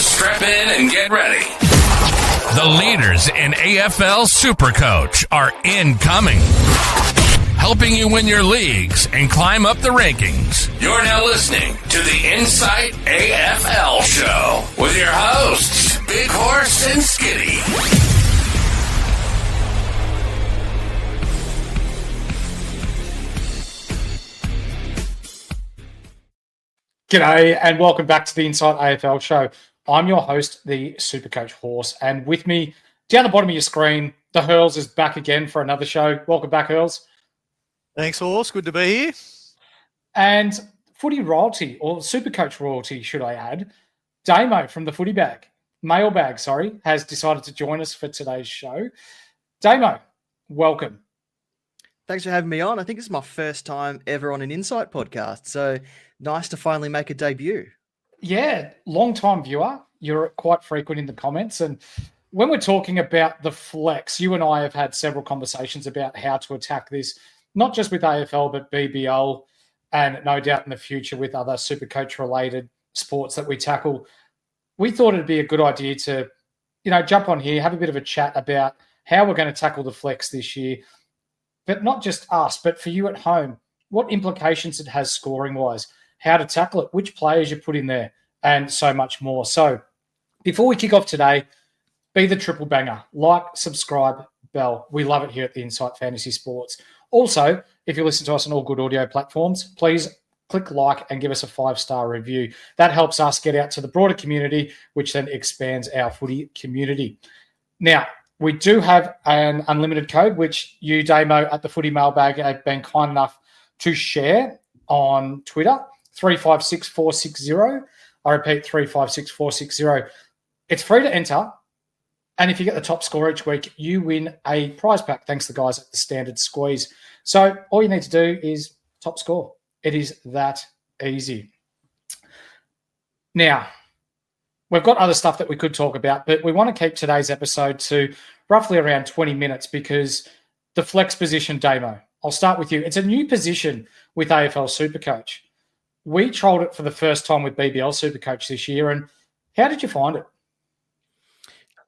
Just strap in and get ready. The leaders in AFL Supercoach are incoming, helping you win your leagues and climb up the rankings. You're now listening to the Insight AFL Show with your hosts, Big Horse and Skitty. G'day and welcome back to the Insight AFL Show. I'm your host, the Supercoach Horse, and with me down the bottom of your screen, the Hurls is back again for another show. Welcome back, Hurls. Thanks, Horse. Good to be here. And footy royalty, or Supercoach royalty, should I add, Damo from the Footy Mailbag, has decided to join us for today's show. Damo, welcome. Thanks for having me on. I think this is my first time ever on an Insight podcast, so nice to finally make a debut. Yeah, long-time viewer. You're quite frequent in the comments. And when we're talking about the flex, you and I have had several conversations about how to attack this, not just with AFL, but BBL, and no doubt in the future with other Supercoach-related sports that we tackle. We thought it'd be a good idea to, jump on here, have a bit of a chat about how we're going to tackle the flex this year. But not just us, but for you at home, what implications it has scoring-wise, how to tackle it, which players you put in there, and so much more. So before we kick off today, be the triple banger. Like, subscribe, bell. We love it here at the Insight Fantasy Sports. Also, if you listen to us on all good audio platforms, please click like and give us a 5-star review. That helps us get out to the broader community, which then expands our footy community. Now, we do have an unlimited code, which you, Damo, at the Footy Mailbag have been kind enough to share on Twitter, 356460. I repeat, 356460. It's free to enter. And if you get the top score each week, you win a prize pack, thanks to the guys at the Standard Squeeze. So all you need to do is top score. It is that easy. Now, we've got other stuff that we could talk about, but we want to keep today's episode to roughly around 20 minutes because the flex position, Damo, I'll start with you. It's a new position with AFL Supercoach. We trialled it for the first time with BBL Supercoach this year, and how did you find it?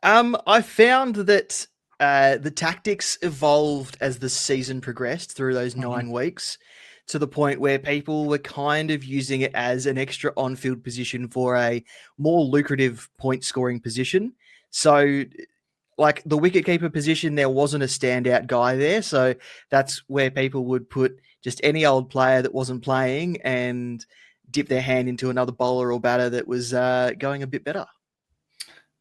I found that the tactics evolved as the season progressed through those 9 weeks, to the point where people were kind of using it as an extra on-field position for a more lucrative point-scoring position. So, like the wicketkeeper position, there wasn't a standout guy there. So that's where people would put just any old player that wasn't playing and dip their hand into another bowler or batter that was going a bit better.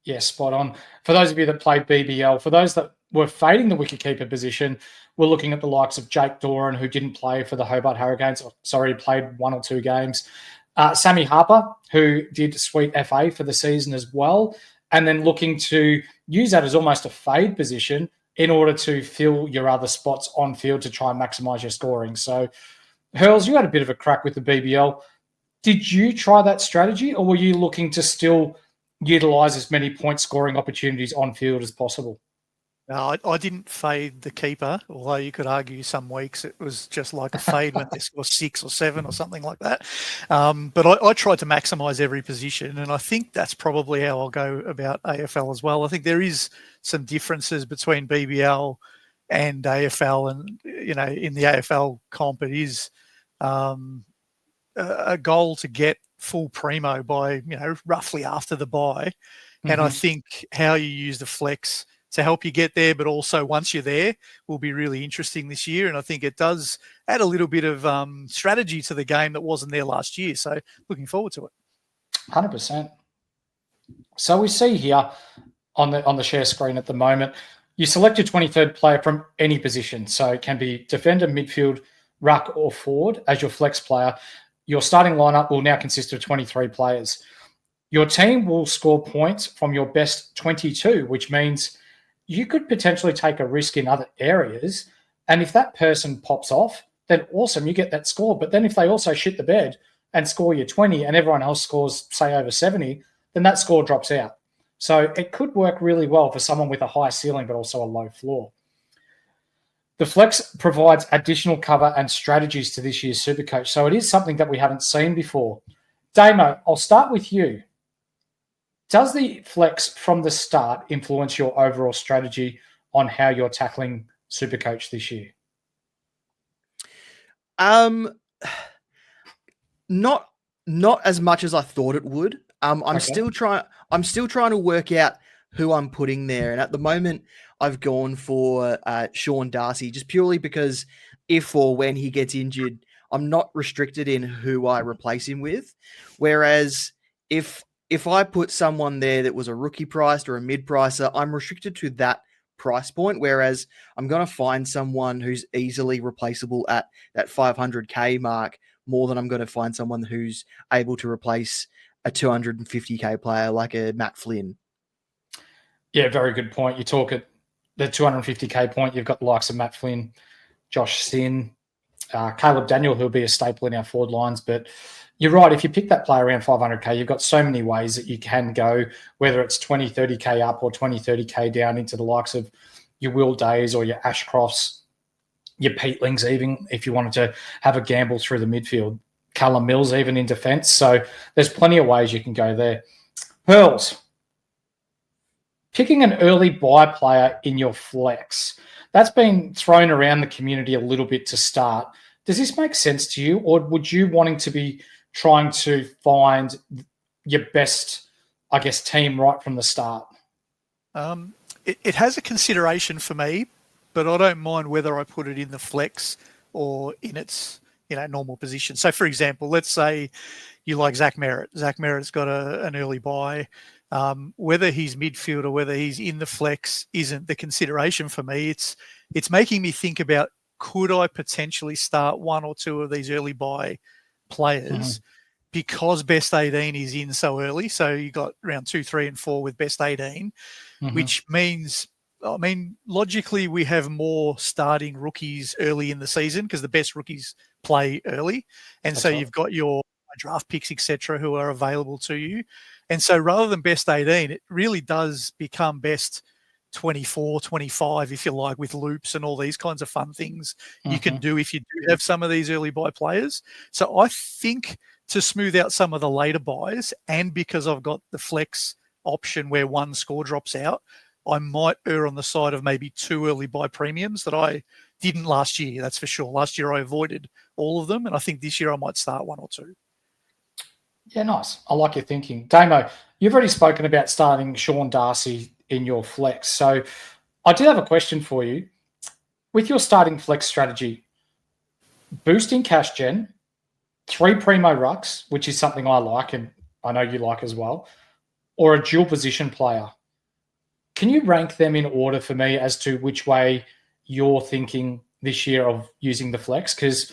Yeah, spot on. For those of you that played BBL, for those that were fading the wicketkeeper position, we're looking at the likes of Jake Doran, who didn't play for the Hobart Hurricanes. He played 1 or 2 games. Sammy Harper, who did sweet FA for the season as well, and then looking to use that as almost a fade position in order to fill your other spots on field to try and maximise your scoring. So, Hurls, you had a bit of a crack with the BBL. Did you try that strategy, or were you looking to still utilise as many point-scoring opportunities on field as possible? No, I didn't fade the keeper, although you could argue some weeks it was just like a fade when they score 6 or 7 or something like that. But I tried to maximise every position, and I think that's probably how I'll go about AFL as well. I think there is some differences between BBL and AFL, and in the AFL comp, it is a goal to get full primo by roughly after the bye. And I think how you use the flex to help you get there, but also once you're there, will be really interesting this year. And I think it does add a little bit of strategy to the game that wasn't there last year. So looking forward to it. 100%. So we see here on the share screen at the moment, you select your 23rd player from any position. So it can be defender, midfield, ruck, or forward as your flex player. Your starting lineup will now consist of 23 players. Your team will score points from your best 22, which means you could potentially take a risk in other areas. And if that person pops off, then awesome, you get that score. But then if they also shit the bed and score your 20 and everyone else scores, say, over 70, then that score drops out. So it could work really well for someone with a high ceiling but also a low floor. The flex provides additional cover and strategies to this year's Supercoach. So it is something that we haven't seen before. Damo, I'll start with you. Does the flex from the start influence your overall strategy on how you're tackling Supercoach this year? Not as much as I thought it would. I'm Okay. still trying to work out who I'm putting there, and at the moment, I've gone for Sean Darcy just purely because if or when he gets injured, I'm not restricted in who I replace him with. Whereas if I put someone there that was a rookie priced or a mid pricer, I'm restricted to that price point. Whereas I'm going to find someone who's easily replaceable at that 500K mark more than I'm going to find someone who's able to replace a 250K player like a Matt Flynn. Yeah, very good point. You talk at the 250K point, you've got the likes of Matt Flynn, Josh Sin, Caleb Daniel, who'll be a staple in our forward lines. But you're right, if you pick that player around 500K, you've got so many ways that you can go, whether it's 20, 30K up or 20, 30K down into the likes of your Will Days or your Ashcrofts, your Peatlings even, if you wanted to have a gamble through the midfield. Callum Mills even in defence. So there's plenty of ways you can go there. Hurls, picking an early buy player in your flex, that's been thrown around the community a little bit to start. Does this make sense to you, or would you wanting to be trying to find your best, I guess, team right from the start? It has a consideration for me, but I don't mind whether I put it in the flex or in its normal position. So, for example, let's say you like Zach Merritt. Zach Merritt's got an early buy. Whether he's midfield or whether he's in the flex isn't the consideration for me. It's making me think about, could I potentially start one or two of these early buy players because best 18 is in so early. So you got round 2, 3, and 4 with best 18, which means, logically we have more starting rookies early in the season because the best rookies play early. And That's so right. you've got your draft picks, etc., who are available to you. And so rather than best 18, it really does become best 24, 25, if you like, with loops and all these kinds of fun things you can do if you do have some of these early buy players. So I think to smooth out some of the later buys, and because I've got the flex option where one score drops out, I might err on the side of maybe 2 early buy premiums that I didn't last year, that's for sure. Last year I avoided all of them, and I think this year I might start 1 or 2. Yeah, nice. I like your thinking. Damo, you've already spoken about starting Sean Darcy in your flex. So I do have a question for you. With your starting flex strategy, boosting cash gen, 3 primo rucks, which is something I like and I know you like as well, or a dual position player, can you rank them in order for me as to which way you're thinking this year of using the flex? Because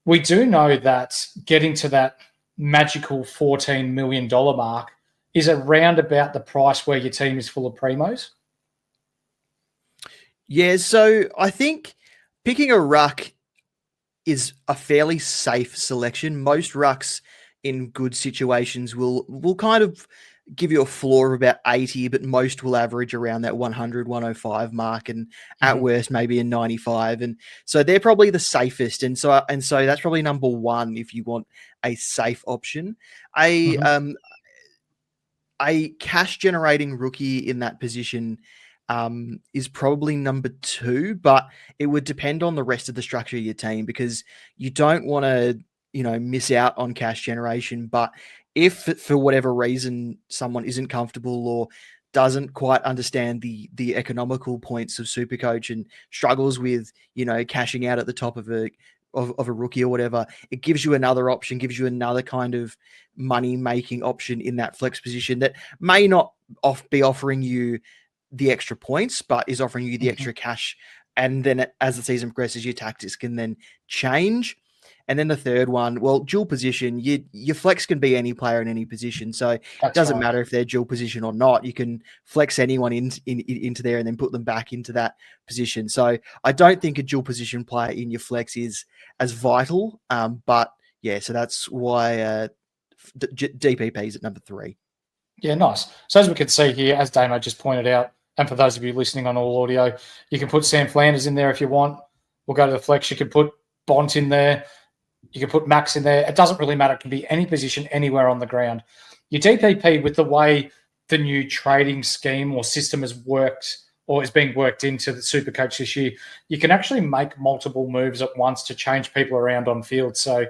we do know that getting to that magical $14 million mark is around about the price where your team is full of primos. Yeah, so I think picking a ruck is a fairly safe selection. Most rucks in good situations will kind of give you a floor of about 80, but most will average around that 100, 105 mark, and at worst maybe a 95. And so they're probably the safest. And so that's probably number one if you want a safe option. A cash generating rookie in that position is probably number 2, but it would depend on the rest of the structure of your team, because you don't want to, miss out on cash generation. But if for whatever reason someone isn't comfortable or doesn't quite understand the economical points of Supercoach and struggles with, cashing out at the top of a rookie or whatever, it gives you another option, gives you another kind of money-making option in that flex position that may not be offering you the extra points, but is offering you the extra cash. And then as the season progresses, your tactics can then change. And then the third one, well, dual position, your flex can be any player in any position. So it doesn't matter if they're dual position or not. You can flex anyone into there and then put them back into that position. So I don't think a dual position player in your flex is as vital. But yeah, so that's why DPP is at number 3. Yeah, nice. So as we can see here, as Damo just pointed out, and for those of you listening on all audio, you can put Sam Flanders in there if you want. We'll go to the flex. You can put Bont in there. You can put Max in there. It doesn't really matter. It can be any position anywhere on the ground. Your DPP, with the way the new trading scheme or system has worked or is being worked into the Supercoach this year, you can actually make multiple moves at once to change people around on field. So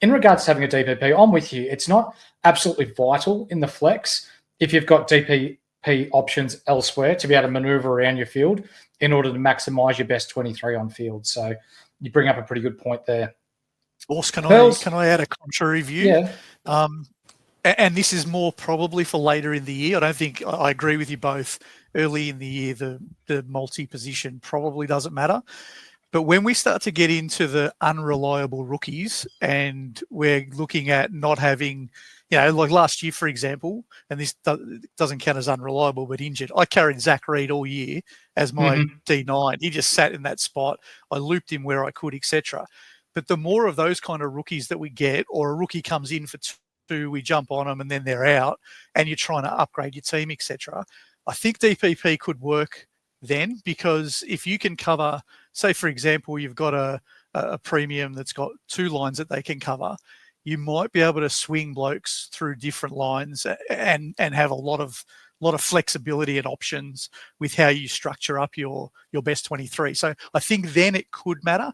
in regards to having a DPP, I'm with you. It's not absolutely vital in the flex if you've got DPP options elsewhere to be able to maneuver around your field in order to maximize your best 23 on field. So you bring up a pretty good point there. Horse, can Hurls, I add a contrary view? Yeah. And this is more probably for later in the year. I don't think I agree with you both. Early in the year, the multi-position probably doesn't matter. But when we start to get into the unreliable rookies and we're looking at not having, like last year, for example, and this doesn't count as unreliable, but injured. I carried Zach Reed all year as my D9. He just sat in that spot. I looped him where I could, etc. But the more of those kind of rookies that we get, or a rookie comes in for two, we jump on them and then they're out, and you're trying to upgrade your team, etc. I think DPP could work then, because if you can cover, say, for example, you've got a premium that's got 2 lines that they can cover, you might be able to swing blokes through different lines and have a lot of flexibility and options with how you structure up your best 23. So I think then it could matter.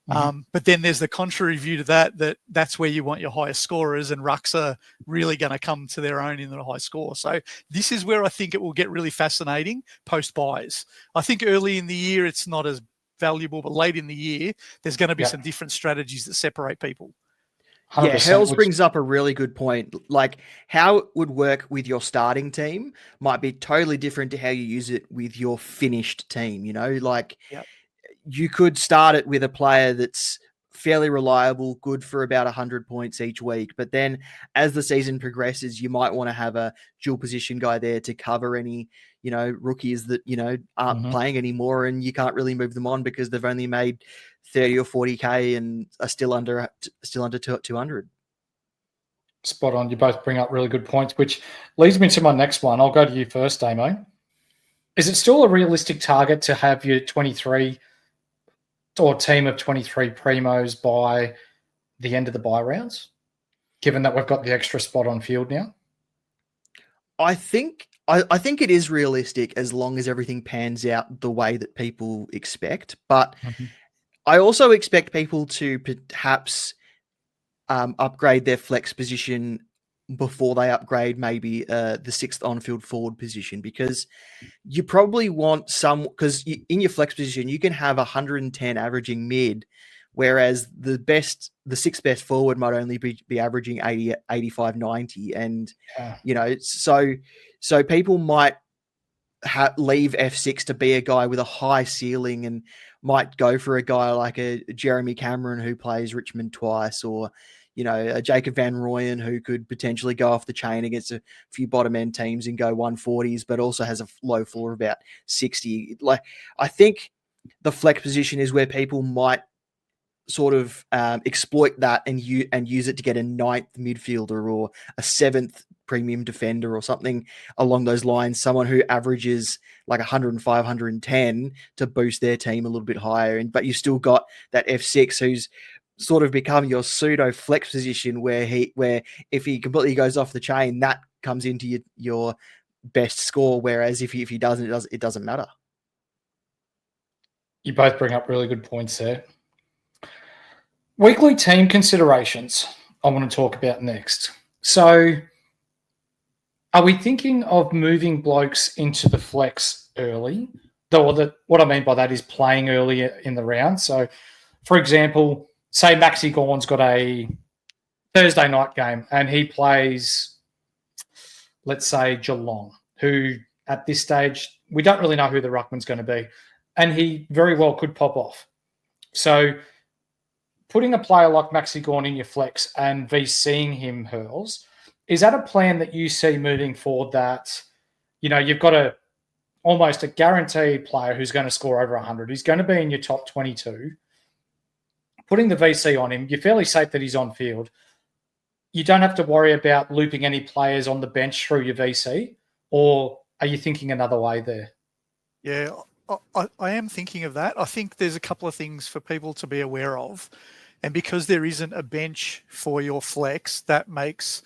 But then there's the contrary view to that's where you want your highest scorers, and rucks are really going to come to their own in the high score. So this is where I think it will get really fascinating post buys. I think early in the year it's not as valuable, but late in the year there's going to be some different strategies that separate people. Yeah, Hurls brings up a really good point. Like, how it would work with your starting team might be totally different to how you use it with your finished team. You could start it with a player that's fairly reliable, good for about 100 points each week. But then as the season progresses, you might want to have a dual position guy there to cover any, rookies that, aren't playing anymore, and you can't really move them on because they've only made 30 or 40K and are still under 200. Spot on. You both bring up really good points, which leads me to my next one. I'll go to you first, Damo. Is it still a realistic target to have your 23 or team of 23 primos by the end of the bye rounds, given that we've got the extra spot on field now? I think it is realistic as long as everything pans out the way that people expect. But I also expect people to perhaps upgrade their flex position before they upgrade maybe the 6th on-field forward position, because you probably want because in your flex position, you can have 110 averaging mid, whereas the 6th best forward might only be averaging 80, 85, 90. And, so people might leave F6 to be a guy with a high ceiling and might go for a guy like a Jeremy Cameron who plays Richmond twice, or a Jacob Van Rooyen who could potentially go off the chain against a few bottom end teams and go 140s, but also has a low floor of about 60. Like, I think the flex position is where people might sort of exploit that and use it to get a 9th midfielder or a 7th premium defender or something along those lines, someone who averages like 105, 110 to boost their team a little bit higher. But you've still got that F6 who's sort of become your pseudo flex position where if he completely goes off the chain, that comes into your best score. Whereas if he doesn't, it doesn't matter. You both bring up really good points there. Weekly team considerations I want to talk about next. So are we thinking of moving blokes into the flex early? What I mean by that is playing early in the round. So, for example, say Maxi Gawn's got a Thursday night game and he plays, let's say, Geelong, who at this stage, we don't really know who the ruckman's going to be, and he very well could pop off. So putting a player like Maxi Gawn in your flex and VCing him, Hurls, is that a plan that you see moving forward, that, you've got almost a guaranteed player who's going to score over 100, who's going to be in your top 22, putting the VC on him, you're fairly safe that he's on field. You don't have to worry about looping any players on the bench through your VC, or are you thinking another way there? Yeah, I am thinking of that. I think there's a couple of things for people to be aware of. And because there isn't a bench for your flex, that makes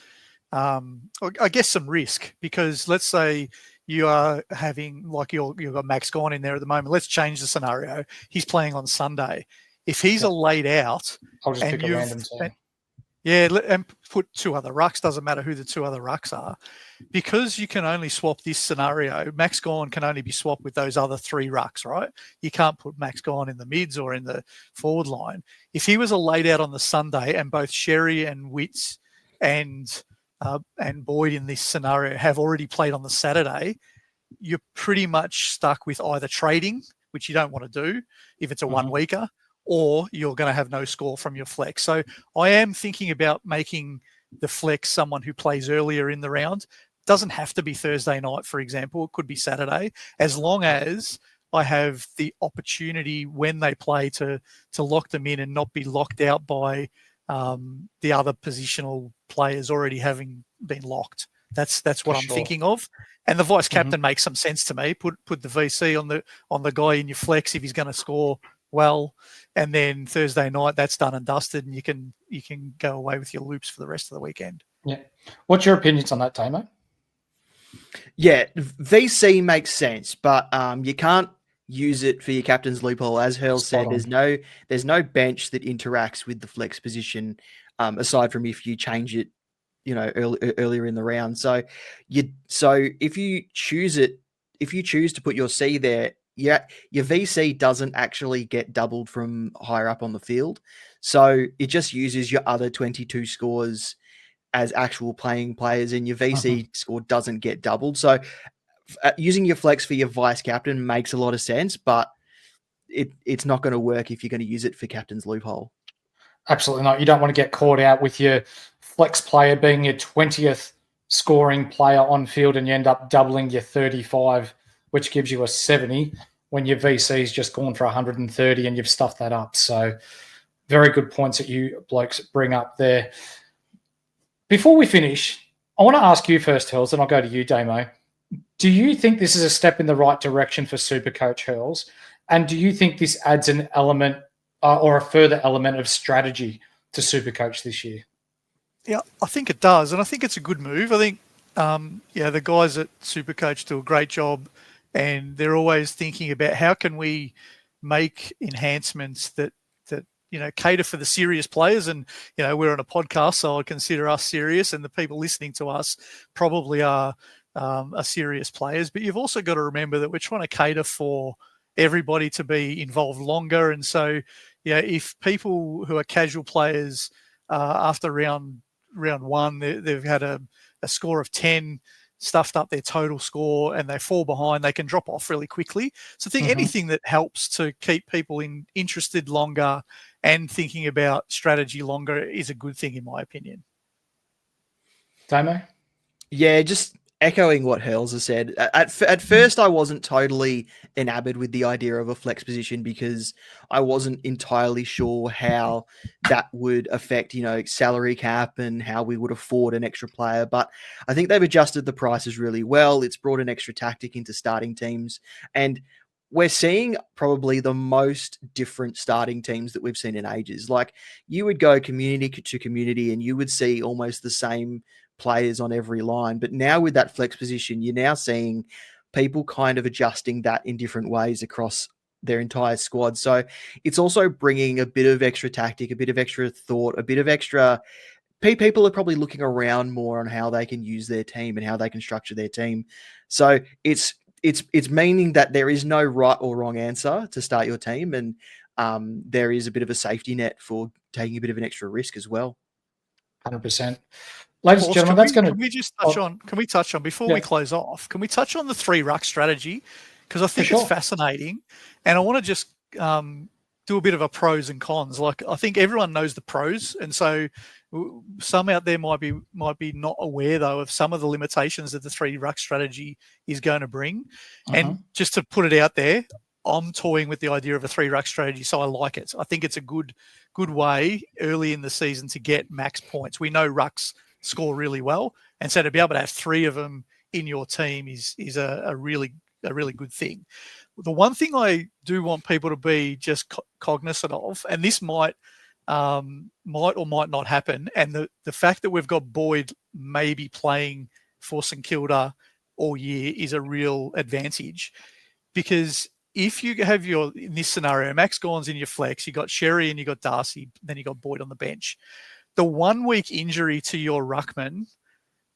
I guess, some risk, because let's say you are having, like, you've got Max Gawn in there at the moment. Let's change the scenario. He's playing on Sunday. If he's a laid out, I'll just and pick a random team. and put two other rucks, doesn't matter who the two other rucks are, because you can only swap this scenario. Max Gawn can only be swapped with those other three rucks, right? You can't put Max Gawn in the mids or in the forward line. If he was a laid out on the Sunday, and both Sherry and Witts and Boyd in this scenario have already played on the Saturday, you're pretty much stuck with either trading, which you don't want to do if it's a 1 weeker, or you're going to have no score from your flex. So I am thinking about making the flex someone who plays earlier in the round. Doesn't have to be Thursday night, for example. It could be Saturday, as long as I have the opportunity when they play to lock them in and not be locked out by the other positional players already having been locked. That's what I'm thinking of. And the vice captain makes some sense to me. Put the VC on the guy in your flex if he's going to score well, and then Thursday night that's done and dusted, and you can go away with your loops for the rest of the weekend. Yeah. What's your opinions on that, Damo? Yeah, VC makes sense, but you can't use it for your captain's loophole. As Hurls said, there's no bench that interacts with the flex position, aside from if you change it, earlier in the round. So if you choose to put your C there, your VC doesn't actually get doubled from higher up on the field. So it just uses your other 22 scores as actual playing players, and your VC score doesn't get doubled. So using your flex for your vice captain makes a lot of sense, but it's not going to work if you're going to use it for captain's loophole. Absolutely not. You don't want to get caught out with your flex player being your 20th scoring player on field, and you end up doubling your 35, which gives you a 70 when your VC's just gone for 130 and you've stuffed that up. So very good points that you blokes bring up there. Before we finish, I want to ask you first, Hurls, and I'll go to you, Damo. Do you think this is a step in the right direction for Supercoach, Hurls? And do you think this adds an element or a further element of strategy to Supercoach this year? Yeah, I think it does. And I think it's a good move. I think, the guys at Supercoach do a great job, and they're always thinking about how can we make enhancements that cater for the serious players. And, we're on a podcast, so I consider us serious, and the people listening to us probably are serious players. But you've also got to remember that we're trying to cater for everybody to be involved longer. And so, if people who are casual players after round one, they've had a score of 10, stuffed up their total score, and they fall behind, they can drop off really quickly. So I think anything that helps to keep people interested longer and thinking about strategy longer is a good thing, in my opinion. Damo? Yeah, just echoing what Hurls has said. At first, I wasn't totally enamored with the idea of a flex position because I wasn't entirely sure how that would affect, salary cap and how we would afford an extra player. But I think they've adjusted the prices really well. It's brought an extra tactic into starting teams, and we're seeing probably the most different starting teams that we've seen in ages. Like, you would go community to community and you would see almost the same players on every line. But now with that flex position, you're now seeing people kind of adjusting that in different ways across their entire squad. So it's also bringing a bit of extra tactic, a bit of extra thought, a bit of extra... People are probably looking around more on how they can use their team and how they can structure their team. So it's meaning that there is no right or wrong answer to start your team, and there is a bit of a safety net for taking a bit of an extra risk as well. 100%. Ladies and gentlemen, that's going to... Can we just touch on... Can we touch on, before we close off, can we touch on the 3-ruck strategy? Because I think it's fascinating, and I want to just do a bit of a pros and cons. Like, I think everyone knows the pros, and so some out there might be not aware, though, of some of the limitations that the 3-ruck strategy is going to bring. And just to put it out there, I'm toying with the idea of a 3-ruck strategy, so I like it. I think it's a good way early in the season to get max points. We know rucks score really well, and so to be able to have 3 of them in your team is a really good thing. The one thing I do want people to be just cognizant of, and this might might or might not happen. And the fact that we've got Boyd maybe playing for St Kilda all year is a real advantage, because if you have in this scenario, Max Gawn's in your flex, you got Sherry and you got Darcy, then you got Boyd on the bench. The 1 week injury to your ruckman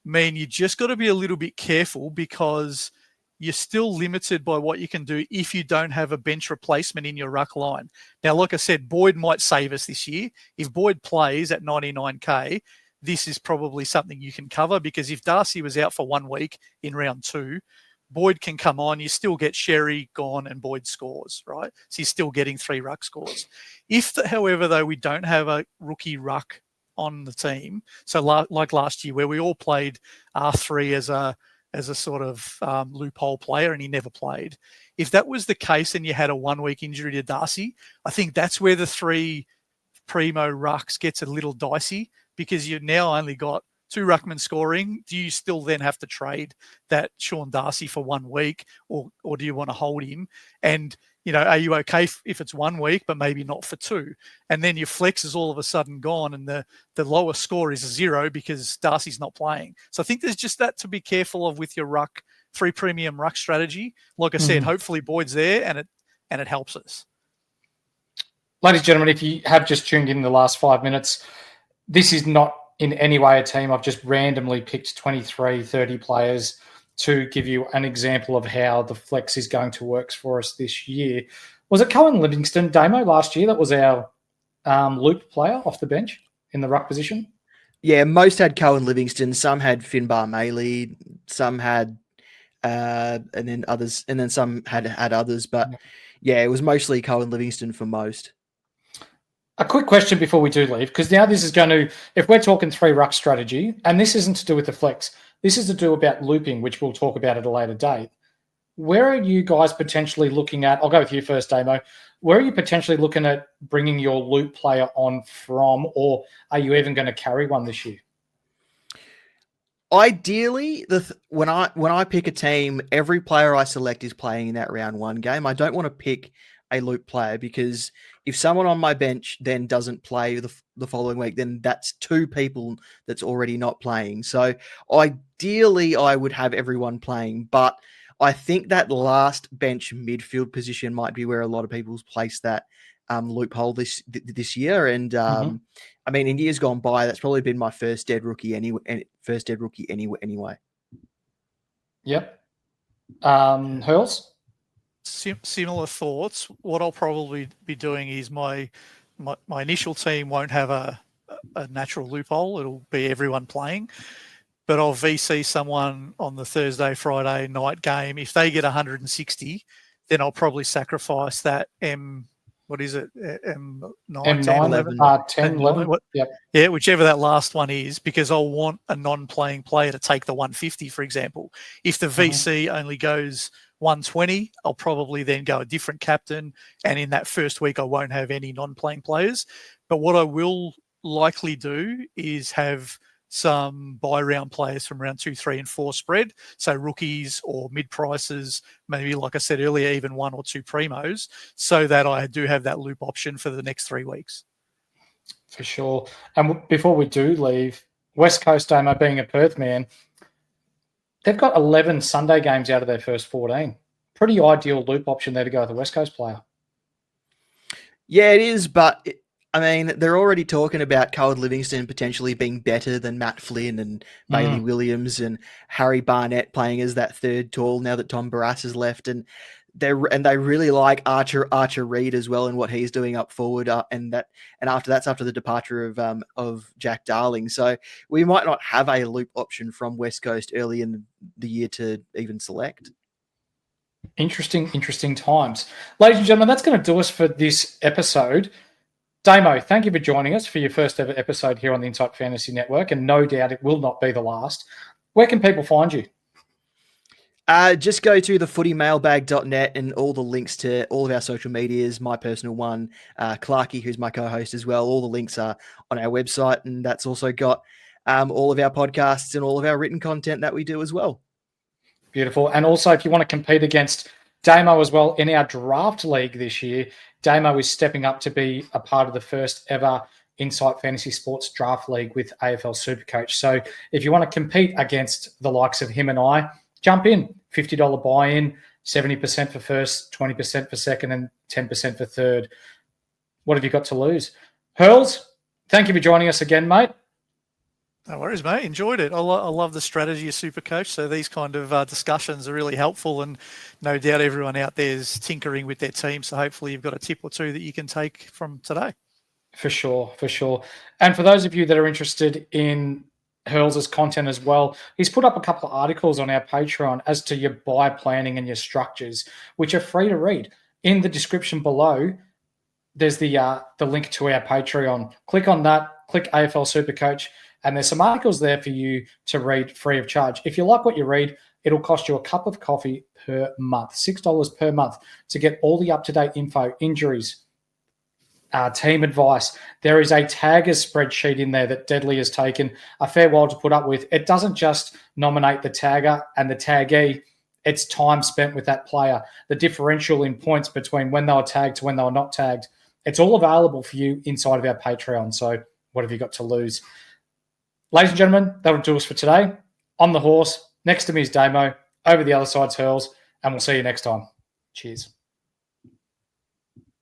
mean you just got to be a little bit careful, because you're still limited by what you can do if you don't have a bench replacement in your ruck line. Now, like I said, Boyd might save us this year. If Boyd plays at 99K, this is probably something you can cover, because if Darcy was out for 1 week in round 2, Boyd can come on. You still get Sherry, Gawn, and Boyd scores, right? So you're still getting 3 ruck scores. However, though, we don't have a rookie ruck on the team, so like last year where we all played R3 as a sort of loophole player and he never played. If that was the case and you had a 1 week injury to Darcy, I think that's where the 3 primo rucks gets a little dicey, because you've now only got 2 ruckmen scoring. Do you still then have to trade that Sean Darcy for 1 week, or do you want to hold him? And, are you okay if it's 1 week, but maybe not for 2? And then your flex is all of a sudden gone, and the lowest score is a 0 because Darcy's not playing. So I think there's just that to be careful of with your ruck, 3 premium ruck strategy. Like I said, hopefully Boyd's there and it helps us. Ladies and gentlemen, if you have just tuned in the last 5 minutes, this is not in any way a team. I've just randomly picked 23, 30 players to give you an example of how the flex is going to work for us this year. Was it Cohen Livingston, Damo, last year? That was our loop player off the bench in the ruck position? Yeah, most had Cohen Livingston. Some had Finbar Maley. Some had, and then some had others. But yeah, it was mostly Cohen Livingston for most. A quick question before we do leave, because now this is going to, if we're talking 3 ruck strategy, and this isn't to do with the flex, this is to do about looping, which we'll talk about at a later date. Where are you guys potentially looking at? I'll go with you first, Damo. Where are you potentially looking at bringing your loop player on from, or are you even going to carry one this year? Ideally, when I pick a team, every player I select is playing in that round 1 game. I don't want to pick a loop player, because if someone on my bench then doesn't play the following week, then that's 2 people that's already not playing. So ideally, I would have everyone playing, but I think that last bench midfield position might be where a lot of people's place that loophole this year. And I mean, in years gone by, that's probably been my first dead rookie anyway. Yep. Hurls? Similar thoughts. What I'll probably be doing is my initial team won't have a natural loophole. It'll be everyone playing, but I'll VC someone on the Thursday, Friday night game. If they get 160, then I'll probably sacrifice that M9, M9, 10, 11. 10, 11. Yep. Yeah, whichever that last one is, because I'll want a non-playing player to take the 150, for example. If the VC only goes 120, I'll probably then go a different captain, and in that first week I won't have any non-playing players. But what I will likely do is have some buy round players from round 2, 3, and 4 spread, so rookies or mid prices, maybe like I said earlier, even 1 or 2 primos, so that I do have that loop option for the next 3 weeks. For sure. And before we do leave, West Coast, Damo, being a Perth man, they've got 11 Sunday games out of their first 14. Pretty ideal loop option there to go with a West Coast player. Yeah, it is, but I mean, they're already talking about Cohen Livingston potentially being better than Matt Flynn and Bailey Williams, and Harry Barnett playing as that third tall now that Tom Barras has left, and they really like Archer Reed as well and what he's doing up forward, and after the departure of Jack Darling. So we might not have a loop option from West Coast early in the year to even select. Interesting times. Ladies and gentlemen, that's going to do us for this episode. Damo, thank you for joining us for your first ever episode here on the Insight Fantasy Network, and no doubt it will not be the last. Where can people find you? Just go to thefootymailbag.net and all the links to all of our social medias, my personal one, Clarkey, who's my co-host as well. All the links are on our website, and that's also got all of our podcasts and all of our written content that we do as well. Beautiful. And also, if you want to compete against Damo as well in our draft league this year, Damo is stepping up to be a part of the first ever Insight Fantasy Sports Draft League with AFL Supercoach. So if you want to compete against the likes of him and I, jump in. $50 buy-in, 70% for first, 20% for second, and 10% for third. What have you got to lose? Hurls, thank you for joining us again, mate. No worries, mate. Enjoyed it. I love the strategy of Supercoach. So these kind of discussions are really helpful, and no doubt everyone out there is tinkering with their team. So hopefully you've got a tip or two that you can take from today. For sure. And for those of you that are interested in Hurls' content as well, he's put up a couple of articles on our Patreon as to your buy planning and your structures, which are free to read. In the description below, there's the link to our Patreon. Click on that, click AFL Supercoach, and there's some articles there for you to read free of charge. If you like what you read, it'll cost you a cup of coffee per month, $6 per month, to get all the up-to-date info, injuries, team advice. There is a taggers spreadsheet in there that Deadly has taken a fair while to put up with. It doesn't just nominate the tagger and the taggee. It's time spent with that player, the differential in points between when they were tagged to when they were not tagged. It's all available for you inside of our Patreon. So what have you got to lose? Ladies and gentlemen, that'll do us for today. On the horse, next to me is Damo. Over the other side's Hurls, and we'll see you next time. Cheers.